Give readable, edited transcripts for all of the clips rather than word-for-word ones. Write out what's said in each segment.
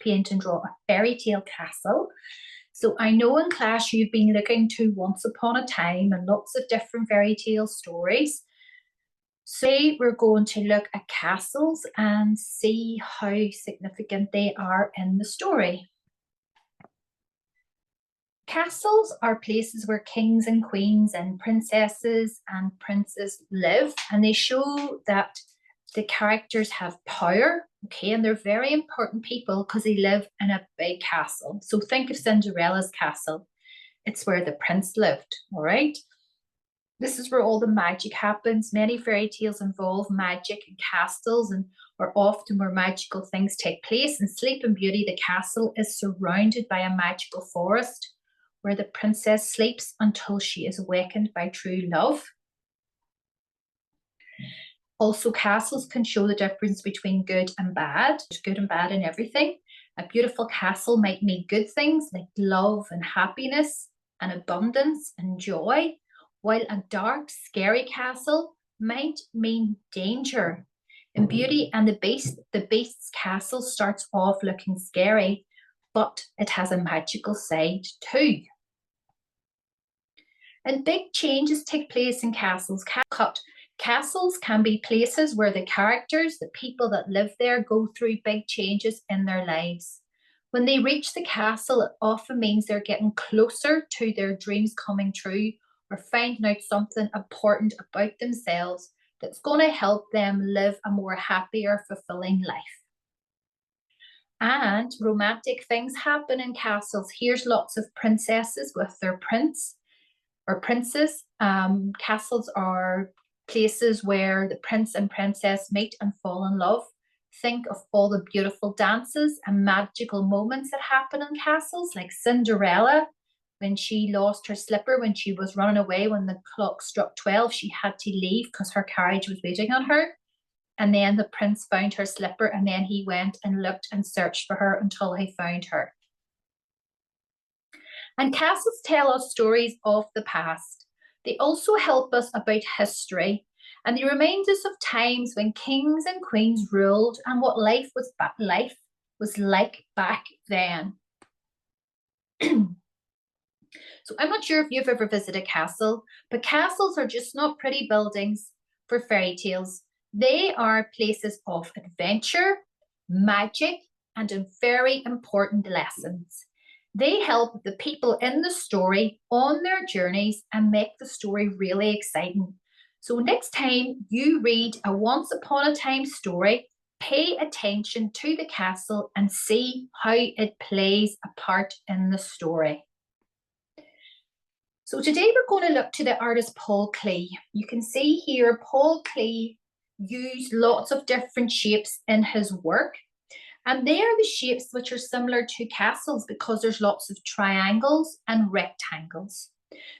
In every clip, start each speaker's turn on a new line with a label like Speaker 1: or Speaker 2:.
Speaker 1: paint and draw a fairy tale castle. So I know in class you've been looking to Once Upon a Time and lots of different fairy tale stories. So today we're going to look at castles and see how significant they are in the story. Castles are places where kings and queens and princesses and princes live, and they show that the characters have power, okay, and they're very important people because they live in a big castle. So think of Cinderella's castle. It's where the prince lived, all right? This is where all the magic happens. Many fairy tales involve magic and castles and are often where magical things take place. In Sleeping Beauty, the castle is surrounded by a magical forest where the princess sleeps until she is awakened by true love. Also, castles can show the difference between good and bad. There's good and bad in everything. A beautiful castle might mean good things like love and happiness and abundance and joy, while a dark, scary castle might mean danger. In Beauty and the Beast's castle starts off looking scary, but it has a magical side too. And big changes take place in castles. Castles can be places where the characters, the people that live there, go through big changes in their lives. When they reach the castle, it often means they're getting closer to their dreams coming true or finding out something important about themselves that's going to help them live a more happier, fulfilling life. And romantic things happen in castles. Here's lots of princesses with their prince or princes. Castles are places where the prince and princess meet and fall in love. Think of all the beautiful dances and magical moments that happen in castles, like Cinderella, when she lost her slipper when she was running away when the clock struck 12, she had to leave because her carriage was waiting on her. And then the prince found her slipper, and then he went and looked and searched for her until he found her. And castles tell us stories of the past. They also help us about history, and they remind us of times when kings and queens ruled and what life was like back then. So I'm not sure if you've ever visited a castle, but castles are just not pretty buildings for fairy tales. They are places of adventure, magic, and very important lessons. They help the people in the story on their journeys and make the story really exciting. So next time you read a Once Upon a Time story, pay attention to the castle and see how it plays a part in the story. So today we're going to look to the artist Paul Klee. You can see here Paul Klee used lots of different shapes in his work. And they are the shapes which are similar to castles because there's lots of triangles and rectangles.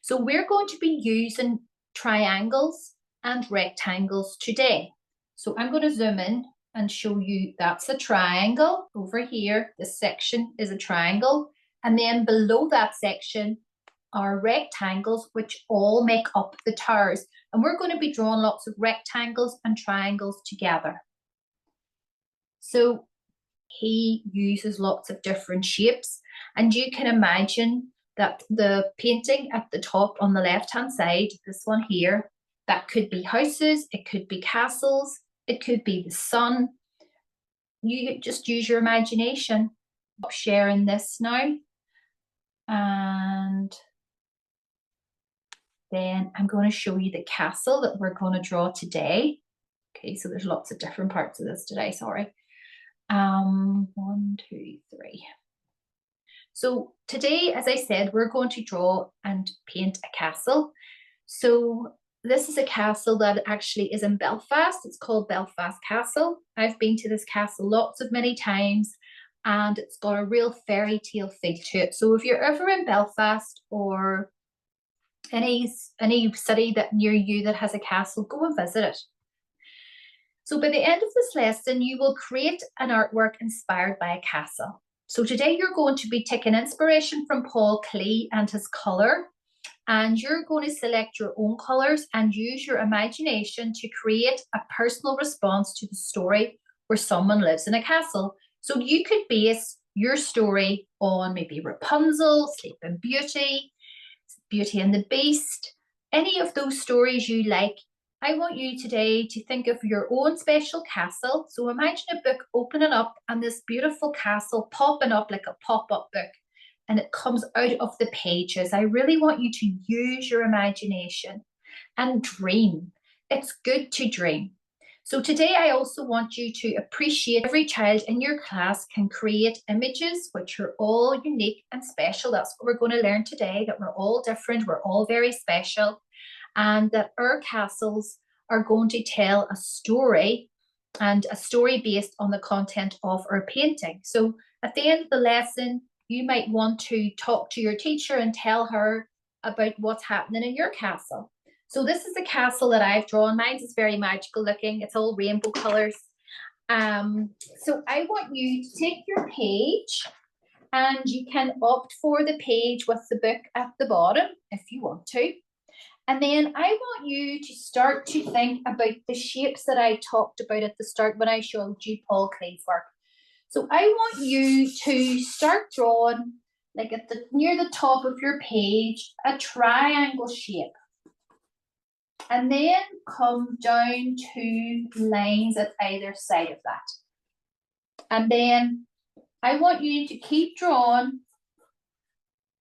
Speaker 1: So we're going to be using triangles and rectangles today. So I'm going to zoom in and show you that's a triangle over here. This section is a triangle. And then below that section are rectangles which all make up the towers. And we're going to be drawing lots of rectangles and triangles together. So he uses lots of different shapes, and you can imagine that the painting at the top on the left hand side, this one here, that could be houses, it could be castles, it could be the sun. You just use your imagination. I'm sharing this now, and then I'm going to show you the castle that we're going to draw today. Okay, so there's lots of different parts of this today, sorry. 1, 2, 3. So today, as I said, we're going to draw and paint a castle. So this is a castle that actually is in Belfast. It's called Belfast Castle. I've been to this castle many times, and it's got a real fairy tale feel to it. So if you're ever in Belfast or any city that near you that has a castle, go and visit it. So by the end of this lesson, you will create an artwork inspired by a castle. So today you're going to be taking inspiration from Paul Klee and his colour, and you're going to select your own colours and use your imagination to create a personal response to the story where someone lives in a castle. So you could base your story on maybe Rapunzel, Sleeping Beauty, Beauty and the Beast, any of those stories you like. I want you today to think of your own special castle. So imagine a book opening up and this beautiful castle popping up like a pop-up book, and it comes out of the pages. I really want you to use your imagination and dream. It's good to dream. So today I also want you to appreciate every child in your class can create images which are all unique and special. That's what we're going to learn today, that we're all different, we're all very special, and that our castles are going to tell a story, and a story based on the content of our painting. So at the end of the lesson, you might want to talk to your teacher and tell her about what's happening in your castle. So this is the castle that I've drawn. Mine is very magical looking. It's all rainbow colours. So I want you to take your page, and you can opt for the page with the book at the bottom if you want to. And then I want you to start to think about the shapes that I talked about at the start when I showed you Paul Klee's work. So I want you to start drawing, like at the near the top of your page, a triangle shape. And then come down 2 lines at either side of that. And then I want you to keep drawing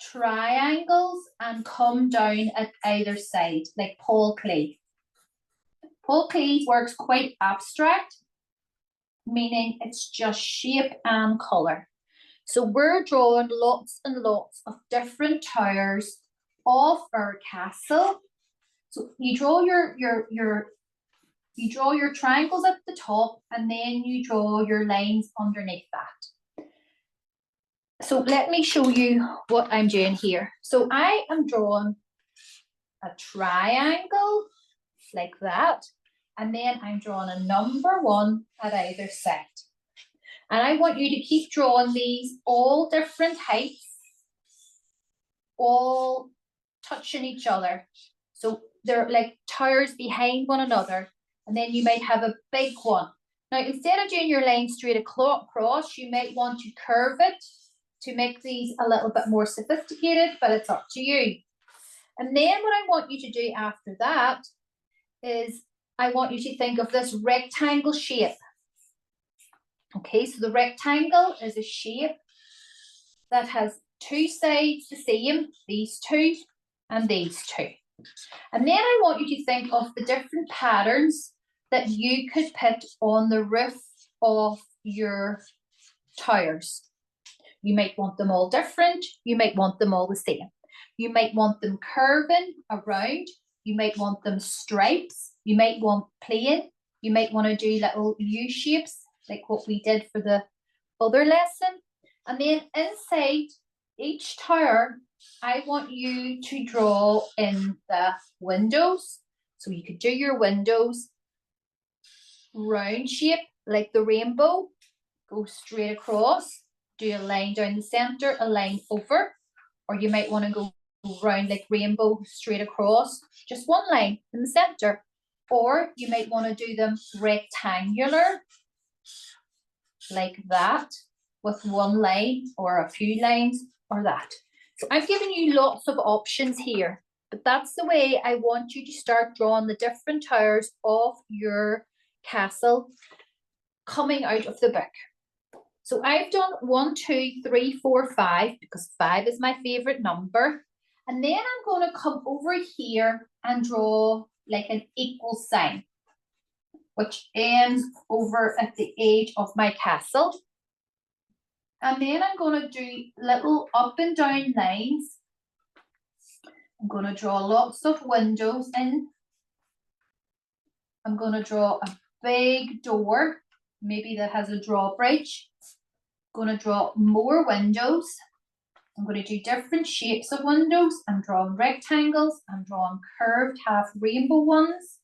Speaker 1: triangles and come down at either side, like Paul Klee. Paul Klee's work's quite abstract, meaning it's just shape and colour. So we're drawing lots and lots of different towers of our castle. So you draw you draw your triangles at the top, and then you draw your lines underneath that. So let me show you what I'm doing here. So I am drawing a triangle like that, and then I'm drawing a number 1 at either side. And I want you to keep drawing these all different heights, all touching each other. So they're like towers behind one another, and then you might have a big one. Now, instead of doing your line straight across, you might want to curve it to make these a little bit more sophisticated, but it's up to you. And then what I want you to do after that is I want you to think of this rectangle shape. Okay, so the rectangle is a shape that has 2 sides the same, these 2 and these 2. And then I want you to think of the different patterns that you could put on the roof of your towers. You might want them all different. You might want them all the same. You might want them curving around. You might want them stripes. You might want plain. You might want to do little U shapes like what we did for the other lesson. And then inside each tower, I want you to draw in the windows. So you could do your windows round shape like the rainbow, go straight across, do a line down the centre, a line over, or you might want to go round like rainbow straight across, just one line in the centre, or you might want to do them rectangular like that with one line or a few lines or that. So I've given you lots of options here, but that's the way I want you to start drawing the different towers of your castle coming out of the book. So I've done 1, 2, 3, 4, 5, because 5 is my favourite number. And then I'm going to come over here and draw like an equal sign, which ends over at the edge of my castle. And then I'm going to do little up and down lines. I'm going to draw lots of windows in. I'm going to draw a big door, maybe that has a drawbridge. I'm going to draw more windows. I'm going to do different shapes of windows. I'm drawing rectangles. I'm drawing curved half rainbow ones.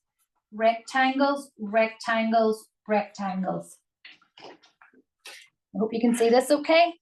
Speaker 1: Rectangles, rectangles, rectangles. I hope you can see this okay.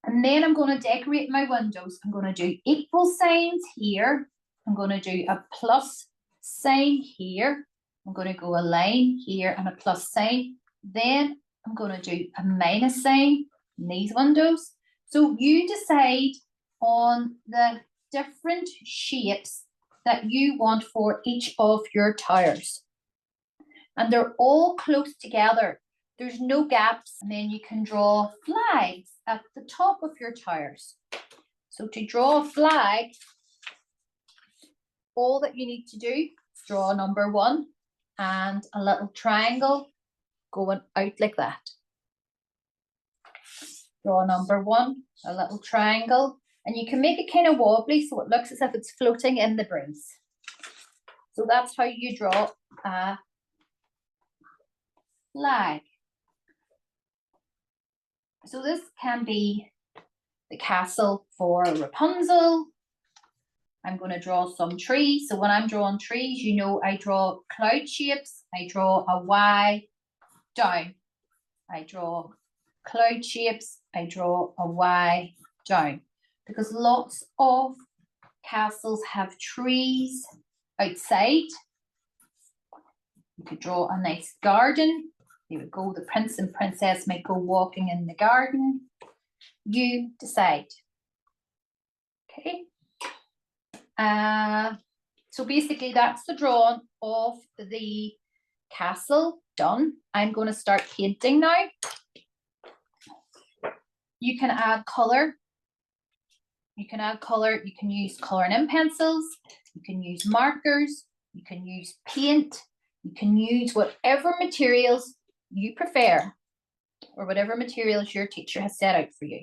Speaker 1: And then I'm going to decorate my windows. I'm going to do equal signs here. I'm going to do a plus sign here. I'm going to go a line here and a plus sign. Then I'm going to do a minus sign in these windows. So you decide on the different shapes that you want for each of your towers. And they're all close together. There's no gaps. And then you can draw flags at the top of your towers. So to draw a flag, all that you need to do is draw number 1 and a little triangle going out like that. Draw number 1, a little triangle, and you can make it kind of wobbly so it looks as if it's floating in the breeze. So that's how you draw a flag. So this can be the castle for Rapunzel. I'm going to draw some trees. So when I'm drawing trees, you know, I draw cloud shapes. I draw a Y down. I draw cloud shapes. I draw a Y down. Because lots of castles have trees outside. You could draw a nice garden. There we go. The prince and princess might go walking in the garden. You decide. Okay. So basically that's the drawing of the castle done. I'm going to start painting now. You can add colour. You can add colour. You can use colouring in pencils. You can use markers. You can use paint. You can use whatever materials you prefer or whatever materials your teacher has set out for you.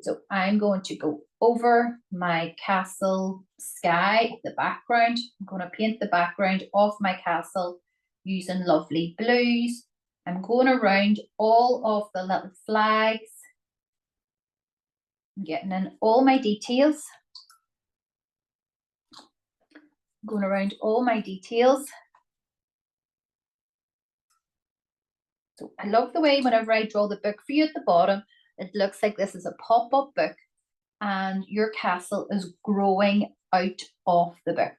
Speaker 1: So I'm going to go over my castle sky, the background. I'm going to paint the background of my castle using lovely blues. I'm going around all of the little flags. I'm getting in all my details. I'm going around all my details. So I love the way whenever I draw the book for you at the bottom, it looks like this is a pop-up book and your castle is growing out of the book.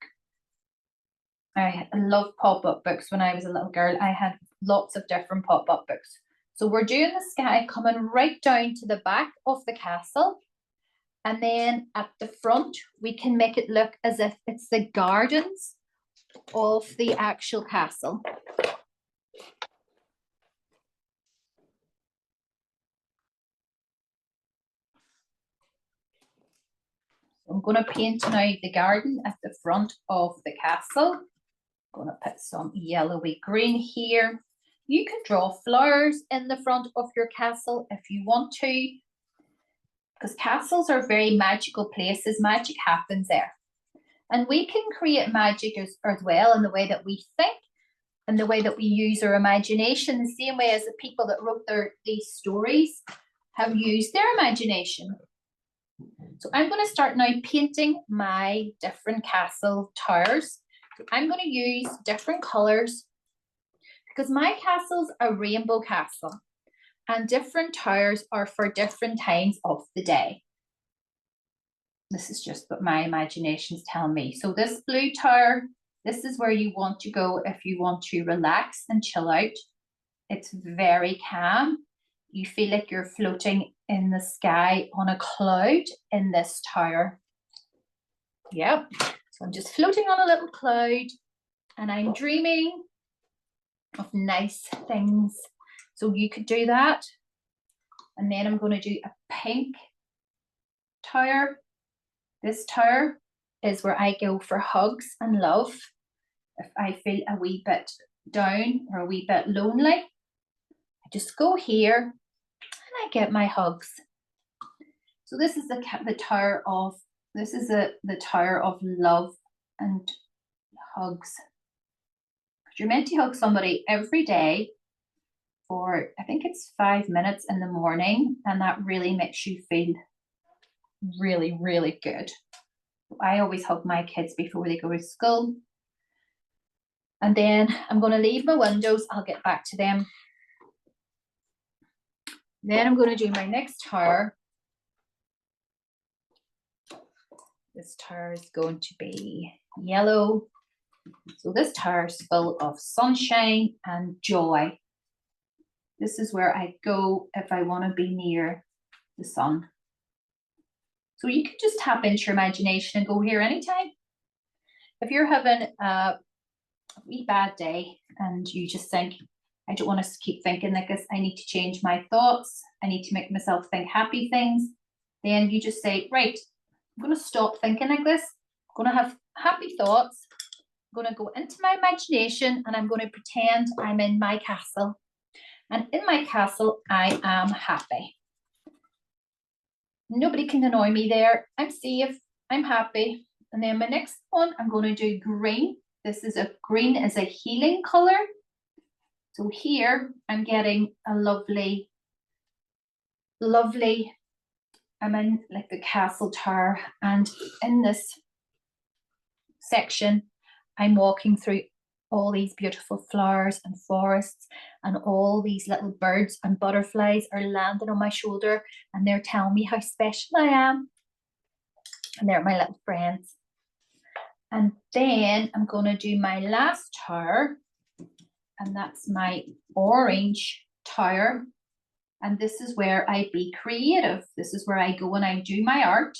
Speaker 1: I love pop-up books. When I was a little girl, I had lots of different pop-up books. So we're doing the sky coming right down to the back of the castle. And then at the front, we can make it look as if it's the gardens of the actual castle. I'm going to paint now the garden at the front of the castle. I'm going to put some yellowy green here. You can draw flowers in the front of your castle if you want to, because castles are very magical places. Magic happens there. And we can create magic as well in the way that we think and the way that we use our imagination, the same way as the people that wrote these stories have used their imagination. So I'm going to start now painting my different castle towers. So I'm going to use different colours because my castle's a rainbow castle and different towers are for different times of the day. This is just what my imagination's telling me. So this blue tower, this is where you want to go if you want to relax and chill out. It's very calm. You feel like you're floating in the sky on a cloud in this tower. Yep. So I'm just floating on a little cloud and I'm dreaming of nice things. So you could do that. And then I'm going to do a pink tower. This tower is where I go for hugs and love. If I feel a wee bit down or a wee bit lonely, I just go here and I get my hugs. So this is the tower of, this is the tower of love and hugs. You're meant to hug somebody every day for, I think it's 5 minutes in the morning, and that really makes you feel really, really good. I always hug my kids before they go to school. And then I'm going to leave my windows. I'll get back to them. Then I'm going to do my next tower. This tower is going to be yellow. So this tower is full of sunshine and joy. This is where I go if I want to be near the sun. So you can just tap into your imagination and go here anytime. If you're having a wee bad day and you just think, I don't want to keep thinking like this, I need to change my thoughts, I need to make myself think happy things, then you just say, right, I'm going to stop thinking like this, I'm going to have happy thoughts, I'm going to go into my imagination and I'm going to pretend I'm in my castle. And in my castle, I am happy. Nobody can annoy me there. I'm safe, I'm happy. And then my next one, I'm going to do green. This is green is a healing color. So here I'm getting a lovely, I'm in like the castle tower, and in this section, I'm walking through all these beautiful flowers and forests, and all these little birds and butterflies are landing on my shoulder and they're telling me how special I am. And they're my little friends. And then I'm going to do my last tower, and that's my orange tower. And this is where I be creative. This is where I go and I do my art,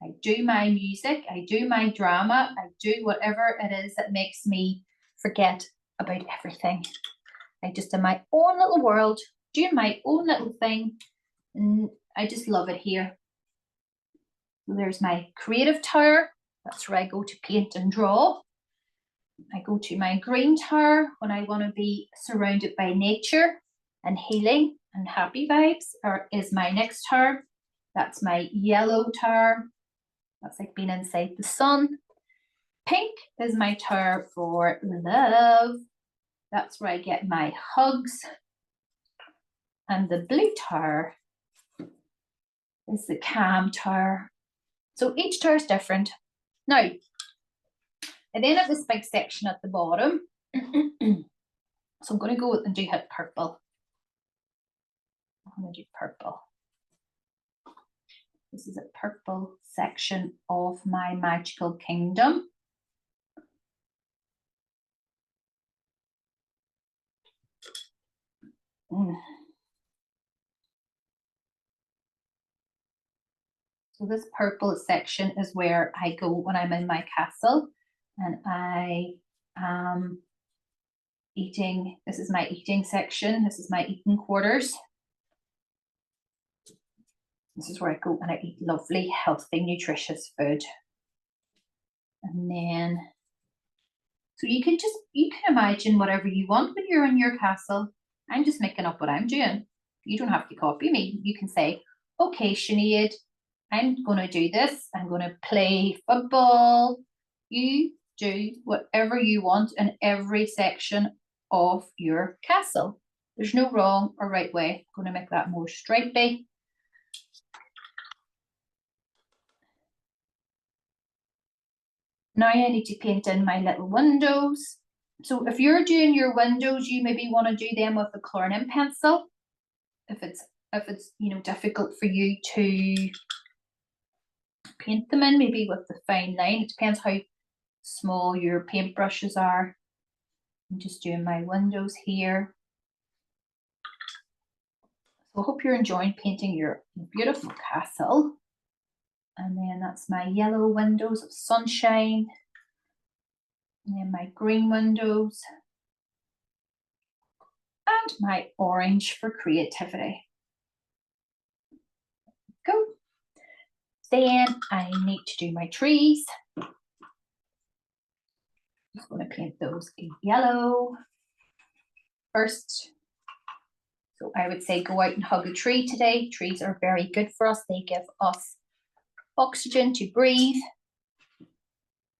Speaker 1: I do my music, I do my drama, I do whatever it is that makes me forget about everything. I just in my own little world, doing my own little thing, and I just love it here. So there's my creative tower. That's where I go to paint and draw. I go to my green tower when I want to be surrounded by nature and healing and happy vibes, or is my next tower. That's my yellow tower. That's like being inside the sun. Pink is my tower for love. That's where I get my hugs. And the blue tower is the calm tower. So each tower is different. Now, and then at this big section at the bottom, so I'm going to go and do hit purple. I'm going to do purple. This is a purple section of my magical kingdom. So this purple section is where I go when I'm in my castle, and I am eating. This is my eating section. This is my eating quarters. This is where I go and I eat lovely, healthy, nutritious food. And then, so you can imagine whatever you want when you're in your castle. I'm just making up what I'm doing. You don't have to copy me. You can say, okay, Sinead, I'm going to do this. I'm going to play football. You do whatever you want in every section of your castle. There's no wrong or right way. I'm going to make that more stripy. Now I need to paint in my little windows. So if you're doing your windows, you maybe want to do them with a coloring pencil. If it's difficult for you to paint them in, maybe with the fine line. It depends how small your paintbrushes are. I'm just doing my windows here. So I hope you're enjoying painting your beautiful castle. And then that's my yellow windows of sunshine. And then my green windows. And my orange for creativity. Go. Then I need to do my trees. I'm going to paint those in yellow first. So I would say go out and hug a tree today. Trees are very good for us. They give us oxygen to breathe,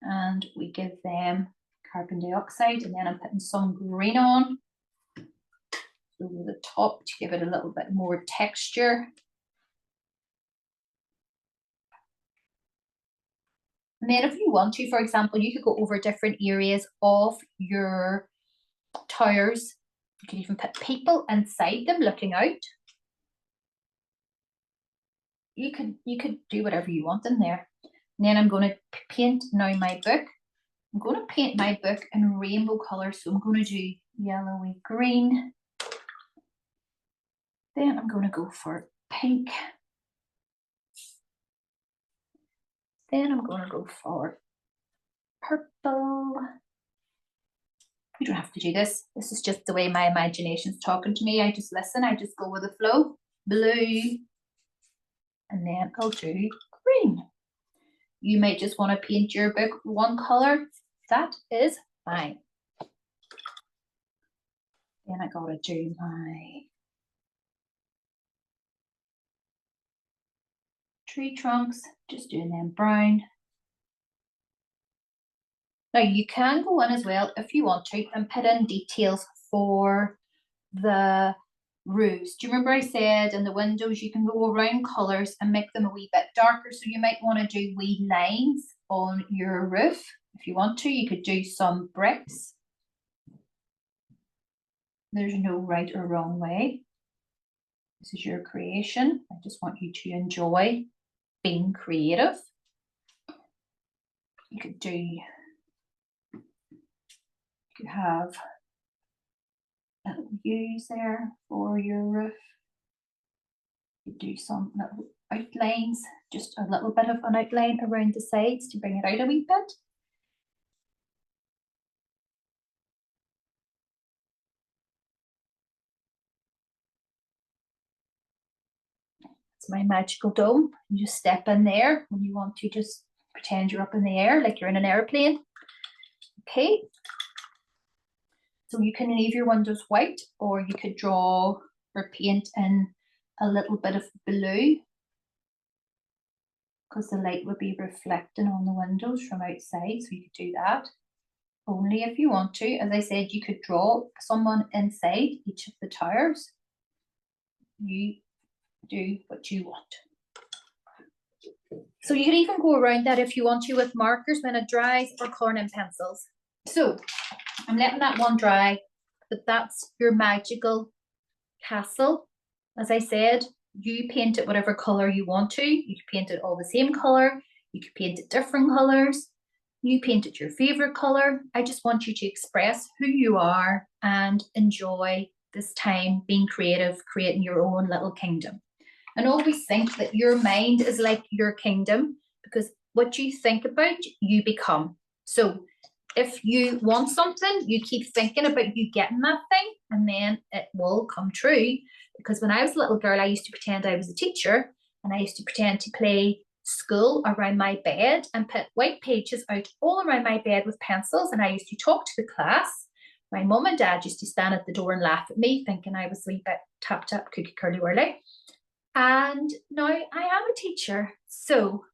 Speaker 1: and we give them carbon dioxide. And then I'm putting some green on over the top to give it a little bit more texture. And then if you want to, for example, you could go over different areas of your towers. You could even put people inside them looking out. You could do whatever you want in there. And then I'm going to paint now my book. I'm going to paint my book in rainbow colours. So I'm going to do yellowy green, Then I'm going to go for pink. Then I'm going to go for purple. You don't have to do this. This is just the way my imagination's talking to me. I just listen. I just go with the flow. Blue. And then I'll do green. You might just want to paint your book one colour. That is fine. Then I gotta do my tree trunks, just doing them brown. Now you can go in as well if you want to and put in details for the roofs. Do you remember I said in the windows you can go around colours and make them a wee bit darker? So you might want to do wee lines on your roof. If you want to, you could do some bricks. There's no right or wrong way. This is your creation. I just want you to enjoy being creative. You could have little U's there for your roof. You do some little outlines, just a little bit of an outline around the sides to bring it out a wee bit. It's my magical dome. You just step in there when you want to just pretend you're up in the air like you're in an airplane. Okay. So you can leave your windows white, or you could draw or paint in a little bit of blue, because the light would be reflecting on the windows from outside, so you could do that. Only if you want to. As I said, you could draw someone inside each of the towers. You do what you want. So you can even go around that if you want to with markers when it dries, or coloring in pencils. So I'm letting that one dry, but that's your magical castle. As I said, you paint it whatever colour you want to. You can paint it all the same colour. You can paint it different colours. You paint it your favourite colour. I just want you to express who you are and enjoy this time being creative, creating your own little kingdom. And always think that your mind is like your kingdom, because what you think about, you become. So if you want something, you keep thinking about you getting that thing, and then it will come true. Because when I was a little girl, I used to pretend I was a teacher, and I used to pretend to play school around my bed and put white pages out all around my bed with pencils, and I used to talk to the class. My mum and dad used to stand at the door and laugh at me, thinking I was a wee bit tap tap cookie curly whirly. And now I am a teacher. So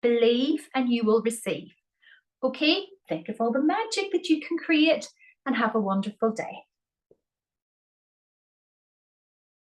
Speaker 1: believe and you will receive. Okay, think of all the magic that you can create, and have a wonderful day.